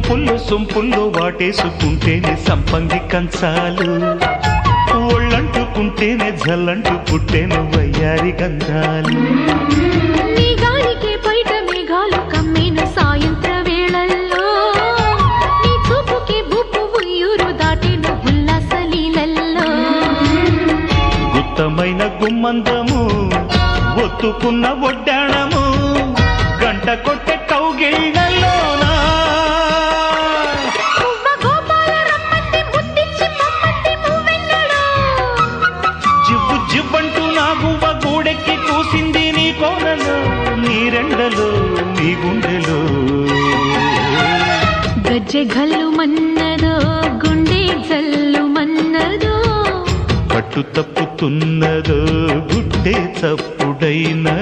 సొంపుల్లో వాటేసుకుంటేనే సంపంగి కంచాలు, ఒళ్ళంటుకుంటేనే జల్లంటు పుట్టేను వయ్యారి గంధాలు. నీ గాలికే బయట మేఘాలు కమ్మేను సాయంత్ర వేళల్లో, నీ చూపుకే బూపు ఉయ్యూరు దాటేను ఉల్లాస లీలల్లో. గుత్తమైన గుమ్మందము ఒత్తుకున్న ఒడ్డాణము గంట కొట్టే కౌగిళ్ళలోనా జివ్వు జివ్వంటూ నా గువ్వ గూడెక్కి కూసింది నీ కోనలో, నీ రెండలో నీ గుండెలో. గజ్జె గల్లు మన్నదో గుండె జల్లు మన్నదో, పట్టు తప్పుతున్నదో గుడ్డే చప్పుడైనా.